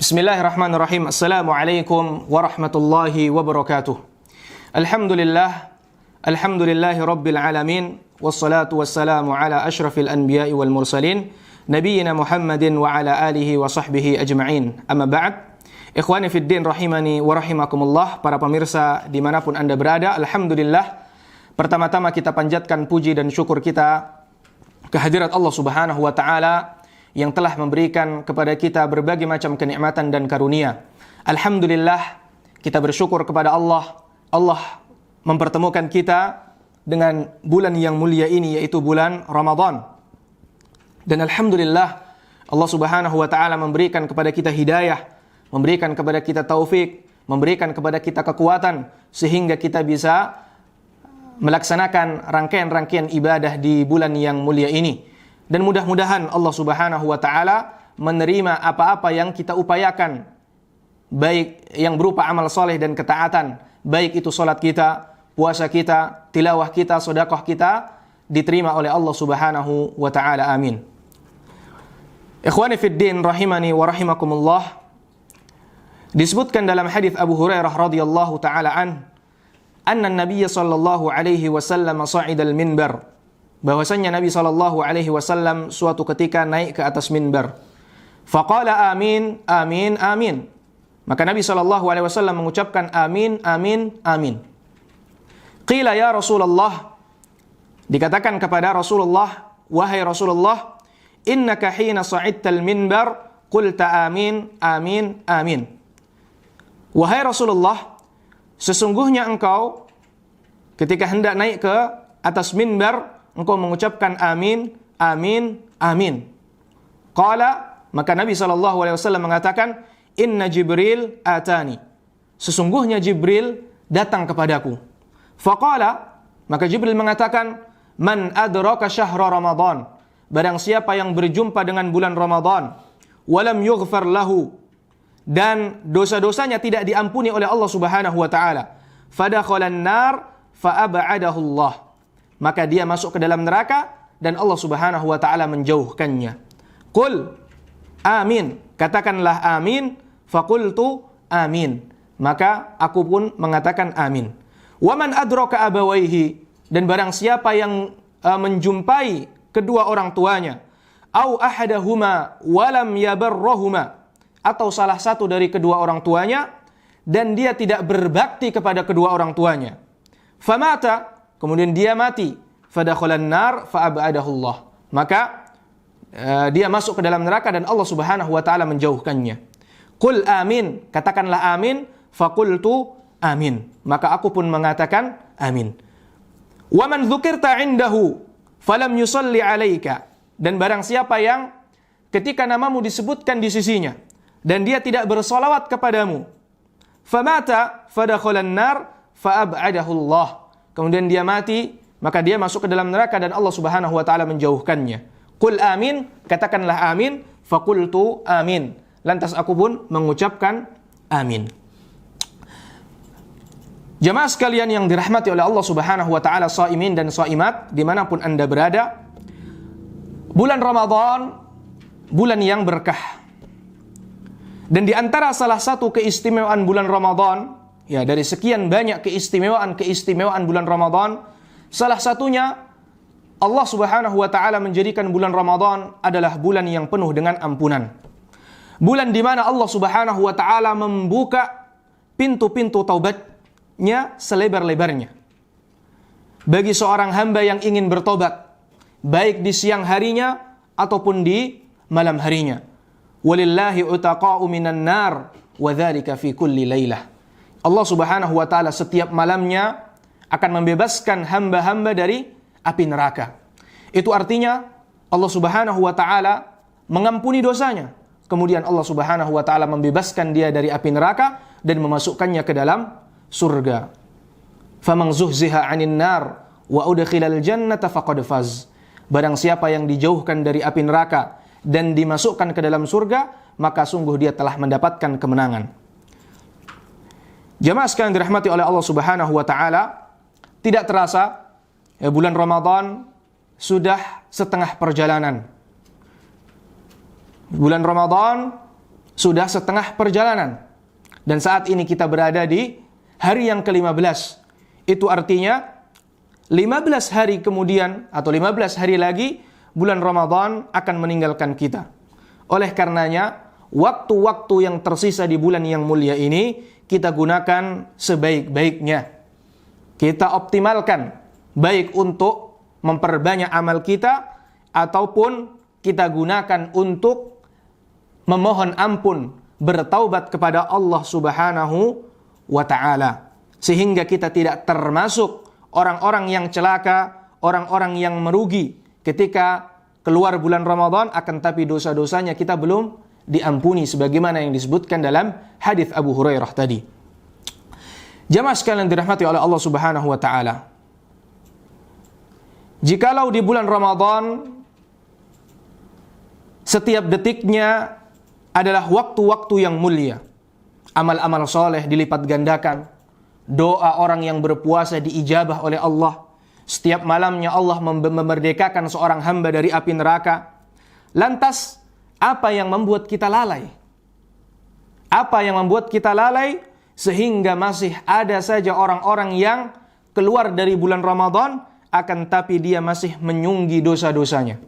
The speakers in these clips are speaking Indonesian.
Bismillahirrahmanirrahim. Assalamualaikum warahmatullahi wabarakatuh. Alhamdulillahi rabbil alamin. Wassalatu wassalamu ala ashrafil anbiya'i wal mursalin, nabiyyina Muhammadin wa ala alihi wa sahbihi ajma'in. Amma ba'd. Ikhwani fid din rahimani wa rahimakumullah. Para pemirsa dimanapun Anda berada, alhamdulillah, pertama-tama kita panjatkan puji dan syukur kita kehadirat Allah Subhanahu wa taala yang telah memberikan kepada kita berbagai macam kenikmatan dan karunia. Alhamdulillah, kita bersyukur kepada Allah. Allah mempertemukan kita dengan bulan yang mulia ini, yaitu bulan Ramadan. Dan alhamdulillah, Allah Subhanahu wa taala memberikan kepada kita hidayah, memberikan kepada kita taufik, memberikan kepada kita kekuatan sehingga kita bisa melaksanakan rangkaian-rangkaian ibadah di bulan yang mulia ini. Dan mudah-mudahan Allah Subhanahu wa taala menerima apa-apa yang kita upayakan, baik yang berupa amal soleh dan ketaatan, baik itu salat kita, puasa kita, tilawah kita, sedekah kita, diterima oleh Allah Subhanahu wa taala. Amin. Ikhwani fid din rahimani wa rahimakumullah. Disebutkan dalam hadis Abu Hurairah radhiyallahu taala anna an-nabiy sallallahu alaihi wasallam sha'ida al-minbar. Bahwasanya Nabi sallallahu alaihi wasallam suatu ketika naik ke atas minbar. Faqala amin, amin, amin. Maka Nabi sallallahu alaihi wasallam mengucapkan amin, amin, amin. Qila ya Rasulullah, dikatakan kepada Rasulullah, wahai Rasulullah, innaka hina sa'idtal minbar qulta amin, amin, amin. Wahai Rasulullah, sesungguhnya engkau ketika hendak naik ke atas minbar, engkau mengucapkan amin, amin, amin. Qala, maka Nabi SAW mengatakan, inna Jibril atani. Sesungguhnya Jibril datang kepadaku. Faqala, maka Jibril mengatakan, man adraka syahra Ramadan. Barang siapa yang berjumpa dengan bulan Ramadan, walam yughfar lahu, dan dosa-dosanya tidak diampuni oleh Allah Subhanahu wa taala, fadakhalan nar fa'ab'adahu Allah. Maka dia masuk ke dalam neraka dan Allah Subhanahu wa taala menjauhkannya. Qul amin, katakanlah amin, faqultu amin, maka aku pun mengatakan amin. Wa man adraka abawaihi, dan barang siapa yang menjumpai kedua orang tuanya, au ahadahuma walam yabarrahuma, atau salah satu dari kedua orang tuanya dan dia tidak berbakti kepada kedua orang tuanya, famata, kemudian dia mati, fadakhalan nar fa'ab'adahu Allah, maka dia masuk ke dalam neraka dan Allah Subhanahu wa taala menjauhkannya. Qul amin, katakanlah amin, faqultu amin, maka aku pun mengatakan amin. Wa man dzukirta indahu falam yusalli 'alaika, dan barang siapa yang ketika namamu disebutkan di sisinya dan dia tidak bersolawat kepadamu, famata fadakhalan nar fa'ab'adahu Allah, kemudian dia mati, maka dia masuk ke dalam neraka dan Allah Subhanahu wa taala menjauhkannya. Qul amin, katakanlah amin, faqultu amin, lantas aku pun mengucapkan amin. Jamaah sekalian yang dirahmati oleh Allah Subhanahu wa taala, shaimin dan shaimat dimanapun Anda berada, bulan Ramadan bulan yang berkah. Dan di antara salah satu keistimewaan bulan Ramadan, ya, dari sekian banyak keistimewaan bulan Ramadan, salah satunya Allah Subhanahu wa taala menjadikan bulan Ramadan adalah bulan yang penuh dengan ampunan. Bulan di mana Allah Subhanahu wa taala membuka pintu-pintu taubatnya selebar-lebarnya bagi seorang hamba yang ingin bertobat, baik di siang harinya ataupun di malam harinya. Walillahi utaqa'u minan nar wa dzalika fi kulli lailah. Allah Subhanahu wa taala setiap malamnya akan membebaskan hamba-hamba dari api neraka. Itu artinya Allah Subhanahu wa taala mengampuni dosanya. Kemudian Allah Subhanahu wa taala membebaskan dia dari api neraka dan memasukkannya ke dalam surga. Faman zuhziha 'anil nar wa udkhilal jannata faqad faz. Barang siapa yang dijauhkan dari api neraka dan dimasukkan ke dalam surga, maka sungguh dia telah mendapatkan kemenangan. Jamaah sekalian dirahmati oleh Allah Subhanahu wa taala, tidak terasa bulan Ramadan sudah setengah perjalanan. Bulan Ramadan sudah setengah perjalanan. Dan saat ini kita berada di hari yang ke-15. Itu artinya 15 hari kemudian atau 15 hari lagi bulan Ramadan akan meninggalkan kita. Oleh karenanya, waktu-waktu yang tersisa di bulan yang mulia ini kita gunakan sebaik-baiknya. Kita optimalkan, baik untuk memperbanyak amal kita ataupun kita gunakan untuk memohon ampun, bertaubat kepada Allah Subhanahu wa ta'ala. Sehingga kita tidak termasuk orang-orang yang celaka, orang-orang yang merugi ketika keluar bulan Ramadan, akan tapi dosa-dosanya kita belum diampuni sebagaimana yang disebutkan dalam hadis Abu Hurairah tadi. Jamaah sekalian dirahmati oleh Allah Subhanahu wa taala. Jikalau di bulan Ramadan setiap detiknya adalah waktu-waktu yang mulia, amal-amal soleh dilipat gandakan, doa orang yang berpuasa diijabah oleh Allah, setiap malamnya Allah memerdekakan seorang hamba dari api neraka. Lantas, apa yang membuat kita lalai? Apa yang membuat kita lalai sehingga masih ada saja orang-orang yang keluar dari bulan Ramadan, akan tapi dia masih menyunggi dosa-dosanya?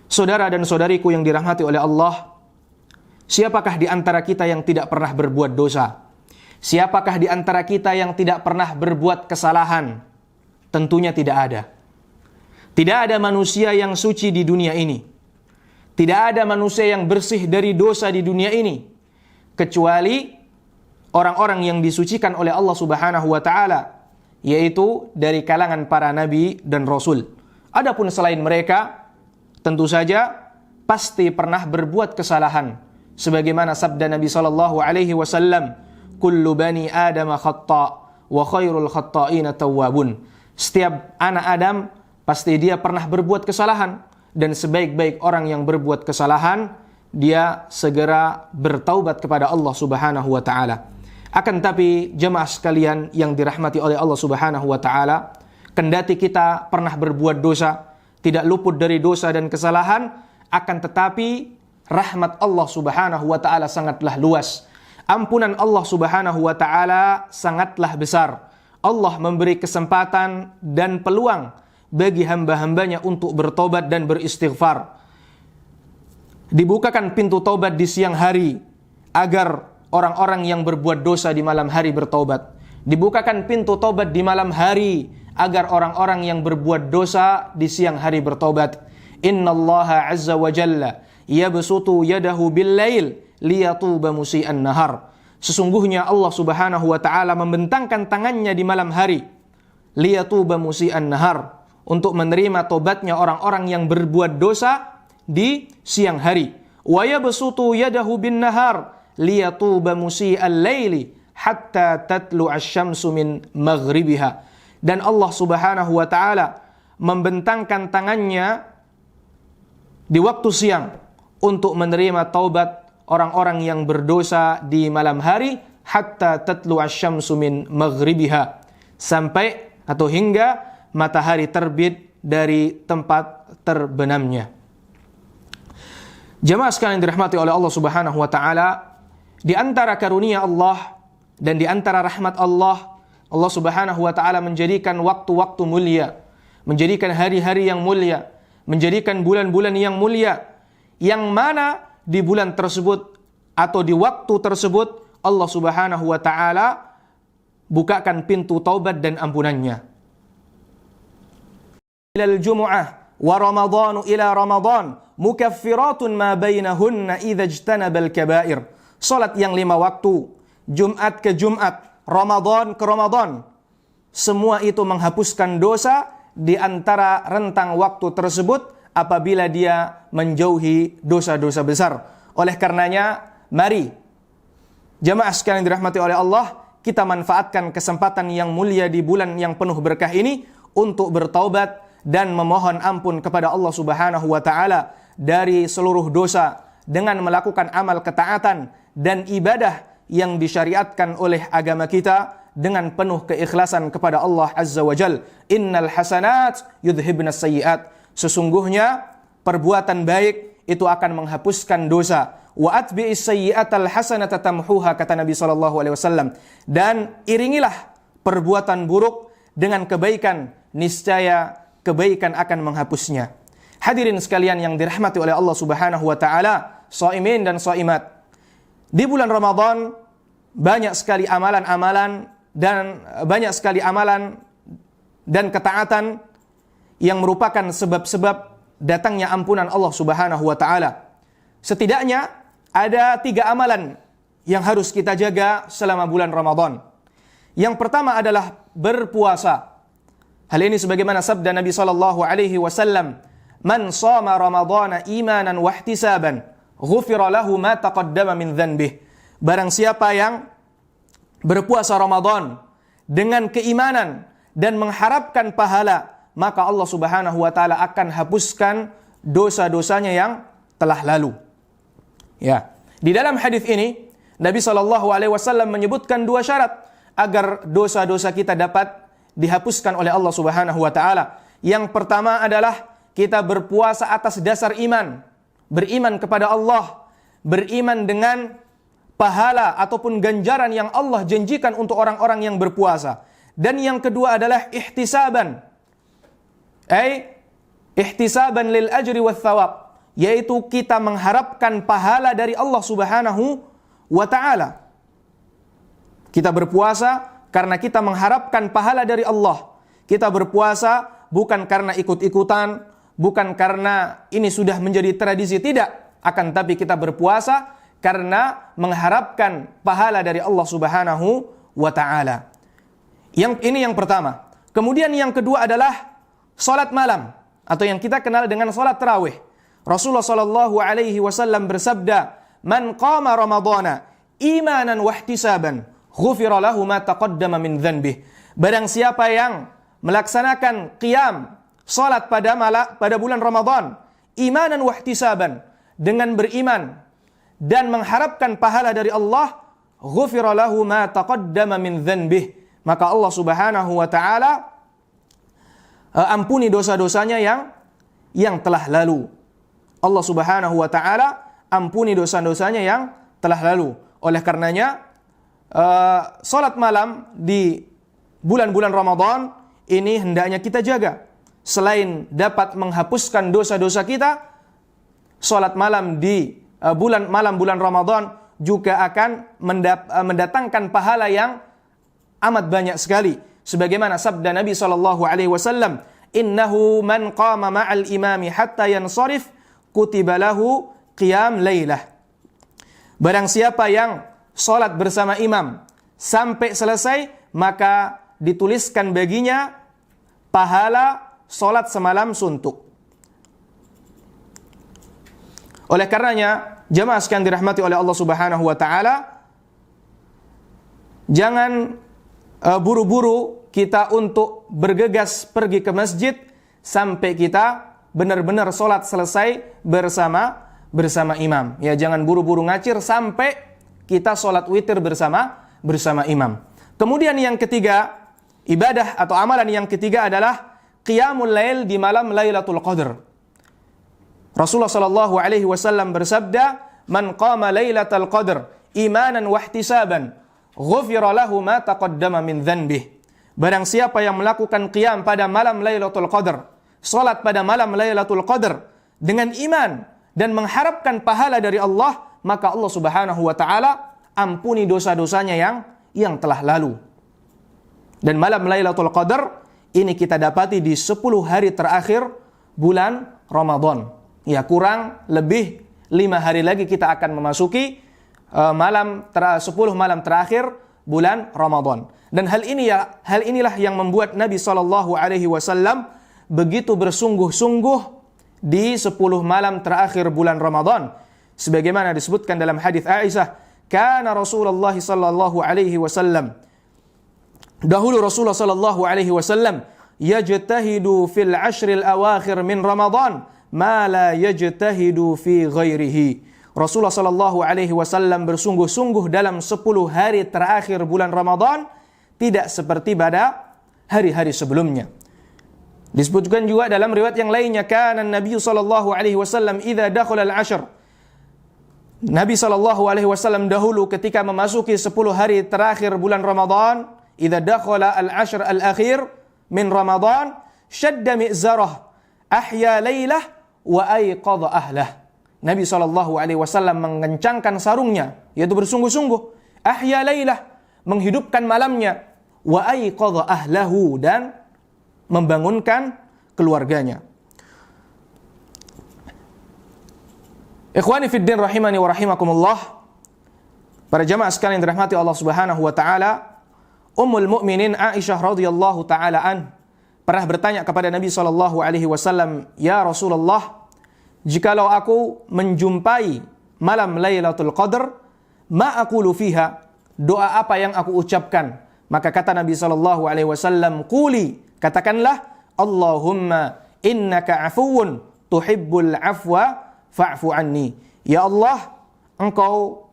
Saudara dan saudariku yang dirahmati oleh Allah, siapakah di antara kita yang tidak pernah berbuat dosa? Siapakah di antara kita yang tidak pernah berbuat kesalahan? Tentunya tidak ada. Tidak ada manusia yang suci di dunia ini. Tidak ada manusia yang bersih dari dosa di dunia ini, kecuali orang-orang yang disucikan oleh Allah Subhanahu wa ta'ala, yaitu dari kalangan para nabi dan rasul. Adapun selain mereka, tentu saja pasti pernah berbuat kesalahan. Sebagaimana sabda Nabi SAW, kullu bani Adam khata' wa khairul khata'ina tawwabun. Setiap anak Adam pasti dia pernah berbuat kesalahan, dan sebaik-baik orang yang berbuat kesalahan dia segera bertaubat kepada Allah Subhanahu wa taala. Akan tapi jemaah sekalian yang dirahmati oleh Allah Subhanahu wa taala, kendati kita pernah berbuat dosa, tidak luput dari dosa dan kesalahan, akan tetapi rahmat Allah Subhanahu wa taala sangatlah luas. Ampunan Allah Subhanahu wa taala sangatlah besar. Allah memberi kesempatan dan peluang bagi hamba-hambanya untuk bertobat dan beristighfar. Dibukakan pintu tobat di siang hari agar orang-orang yang berbuat dosa di malam hari bertobat. Dibukakan pintu tobat di malam hari agar orang-orang yang berbuat dosa di siang hari bertobat. Innallaha azza wa jalla yabsutu yadahu bil-lail liyatuba musii'an nahar. Sesungguhnya Allah Subhanahu wa ta'ala membentangkan tangannya di malam hari, liyatuba musii'an nahar, untuk menerima tobatnya orang-orang yang berbuat dosa di siang hari. Wa yabsutu yadahu bin nahar liyatuba musii'al laili hatta tatlu asy-syamsu min maghribiha. Dan Allah Subhanahu wa ta'ala membentangkan tangannya di waktu siang untuk menerima taubat orang-orang yang berdosa di malam hari, hatta tatlu asy-syamsu min maghribiha, sampai atau hingga matahari terbit dari tempat terbenamnya. Jemaah sekalian dirahmati oleh Allah Subhanahu wa taala, di antara karunia Allah dan di antara rahmat Allah, Allah Subhanahu wa taala menjadikan waktu-waktu mulia, menjadikan hari-hari yang mulia, menjadikan bulan-bulan yang mulia, yang mana di bulan tersebut atau di waktu tersebut Allah Subhanahu wa taala bukakan pintu taubat dan ampunannya. Ilal jumu'ah wa ramadhanu ila ramadhan mukaffiratun ma bainahunna idza ijtanabal kaba'ir. Salat yang 5 waktu, Jumat ke Jumat, Ramadan ke Ramadan, semua itu menghapuskan dosa di antara rentang waktu tersebut apabila dia menjauhi dosa-dosa besar. Oleh karenanya, mari jamaah sekalian dirahmati oleh Allah, kita manfaatkan kesempatan yang mulia di bulan yang penuh berkah ini untuk bertaubat dan memohon ampun kepada Allah Subhanahu wa taala dari seluruh dosa dengan melakukan amal ketaatan dan ibadah yang disyariatkan oleh agama kita dengan penuh keikhlasan kepada Allah Azza wa Jal. Innal hasanat yudhibnas sayyiat. Sesungguhnya perbuatan baik itu akan menghapuskan dosa. wa atbi'is sayyi'atal hasanata tamhuha, kata Nabi sallallahu alaihi wasallam. Dan iringilah perbuatan buruk dengan kebaikan, niscaya kebaikan akan menghapusnya. Hadirin sekalian yang dirahmati oleh Allah Subhanahu wa taala, shaimin dan shaimat. Di bulan Ramadan banyak sekali amalan-amalan dan ketaatan yang merupakan sebab-sebab datangnya ampunan Allah Subhanahu wa taala. Setidaknya ada 3 amalan yang harus kita jaga selama bulan Ramadan. Yang pertama adalah berpuasa. Hal ini sebagaimana sabda Nabi sallallahu alaihi wasallam, "Man shama Ramadhana imanan wa ihtisaban, ghufira lahu ma taqaddama min dhanbih." Barang siapa yang berpuasa Ramadan dengan keimanan dan mengharapkan pahala, maka Allah Subhanahu wa taala akan hapuskan dosa-dosanya yang telah lalu. Ya, di dalam hadis ini Nabi sallallahu alaihi wasallam menyebutkan 2 syarat agar dosa-dosa kita dapat dihapuskan oleh Allah Subhanahu wa taala. Yang pertama adalah kita berpuasa atas dasar iman, beriman kepada Allah, beriman dengan pahala ataupun ganjaran yang Allah janjikan untuk orang-orang yang berpuasa. Dan yang kedua adalah ihtisaban, ihtisaban lil ajri wath thawab, yaitu kita mengharapkan pahala dari Allah Subhanahu wa taala. Kita berpuasa karena kita mengharapkan pahala dari Allah. Kita berpuasa bukan karena ikut-ikutan, bukan karena ini sudah menjadi tradisi, tidak. Akan tapi kita berpuasa karena mengharapkan pahala dari Allah Subhanahu wa taala. Ini yang pertama. Kemudian yang kedua adalah salat malam atau yang kita kenal dengan salat tarawih. Rasulullah sallallahu alaihi wasallam bersabda, "Man qama Ramadhana imanan wa ihtisaban, ghufira lahu ma taqaddama min dhanbih." Barang siapa yang melaksanakan qiyam salat pada bulan Ramadan imanan wa ihtisaban, dengan beriman dan mengharapkan pahala dari Allah, ghufira lahu ma taqaddama min dhanbih, maka Allah Subhanahu wa taala ampuni dosa-dosanya yang telah lalu. Allah Subhanahu wa taala ampuni dosa-dosanya yang telah lalu. Oleh karenanya salat malam di bulan-bulan Ramadan ini hendaknya kita jaga. Selain dapat menghapuskan dosa-dosa kita, salat malam di bulan Ramadan juga akan mendatangkan pahala yang amat banyak sekali. Sebagaimana sabda Nabi sallallahu alaihi wasallam, "Innahu man qama ma'al imami hatta yansarif, kutiba lahu qiyam lailah." Barang siapa yang salat bersama imam sampai selesai, maka dituliskan baginya pahala salat semalam suntuk. Oleh karenanya, jemaah sekalian dirahmati oleh Allah Subhanahu wa taala, jangan buru-buru kita untuk bergegas pergi ke masjid sampai kita benar-benar salat selesai bersama imam. Ya, jangan buru-buru ngacir sampai kita salat witir bersama imam. Kemudian yang ketiga, ibadah atau amalan yang ketiga adalah qiyamul lail di malam Lailatul Qadar. Rasulullah sallallahu alaihi wasallam bersabda, "Man qama Lailatul Qadar imanan wa ihtisaban, ghufira lahu ma taqaddama min dhanbih." Barang siapa yang melakukan qiyam pada malam Lailatul Qadar, salat pada malam Lailatul Qadar dengan iman dan mengharapkan pahala dari Allah, maka Allah Subhanahu wa taala ampuni dosa-dosanya yang telah lalu. Dan malam Lailatul Qadar ini kita dapati di 10 hari terakhir bulan Ramadan. Ya, kurang lebih 5 hari lagi kita akan memasuki 10 malam terakhir bulan Ramadan. Dan hal inilah yang membuat Nabi sallallahu alaihi wasallam begitu bersungguh-sungguh di 10 malam terakhir bulan Ramadan. Sebagaimana disebutkan dalam hadis Aisyah, kana Rasulullah sallallahu alaihi wasallam, dahulu Rasulullah sallallahu alaihi wasallam yajtahidu fil ashril awakhir min Ramadan ma la yajtahidu fi ghairihi. Rasulullah sallallahu alaihi wasallam bersungguh-sungguh dalam 10 hari terakhir bulan Ramadan, tidak seperti pada hari-hari sebelumnya. Disebutkan juga dalam riwayat yang lainnya, kana Nabi sallallahu alaihi wasallam idza dakhala al-ashr Nabi SAW dahulu ketika memasuki 10 hari terakhir bulan Ramadan, idza dakhala al-ashr al-akhir min Ramadan, syadda mi'zarah, ahya lailah wa ayqadha ahlah. Nabi SAW mengencangkan sarungnya, yaitu bersungguh-sungguh, ahya lailah, menghidupkan malamnya, wa ayqadha ahlahu, dan membangunkan keluarganya. Ikhwani fiddin rahimani wa rahimakumullah, para jamaah sekalian yang dirahmati Allah Subhanahu wa taala, Ummul Mukminin Aisyah radhiyallahu taala pernah bertanya kepada Nabi SAW, "Ya Rasulullah, jikalau aku menjumpai malam Lailatul Qadar, ma aqulu fiha? Doa apa yang aku ucapkan?" Maka kata Nabi SAW, "Quli," katakanlah, "Allahumma innaka afuwun tuhibbul afwa fa'fu anni." Ya Allah, Engkau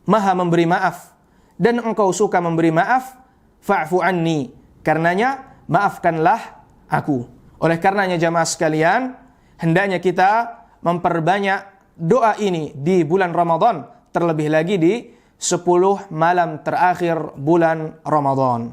Maha memberi maaf dan Engkau suka memberi maaf, fa'fu anni, karenanya maafkanlah aku. Oleh karenanya jamaah sekalian, hendaknya kita memperbanyak doa ini di bulan Ramadan, terlebih lagi di 10 malam terakhir bulan Ramadan.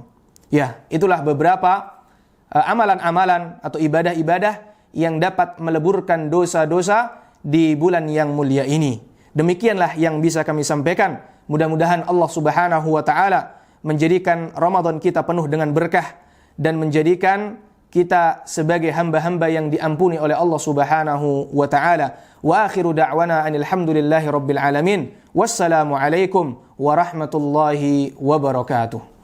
Ya, itulah beberapa amalan-amalan atau ibadah-ibadah yang dapat meleburkan dosa-dosa di bulan yang mulia ini. Demikianlah yang bisa kami sampaikan. Mudah-mudahan Allah Subhanahu wa taala menjadikan Ramadan kita penuh dengan berkah dan menjadikan kita sebagai hamba-hamba yang diampuni oleh Allah Subhanahu wa taala. Wa akhiru da'wana anil hamdulillahi rabbil alamin. Wassalamu alaikum warahmatullahi wabarakatuh.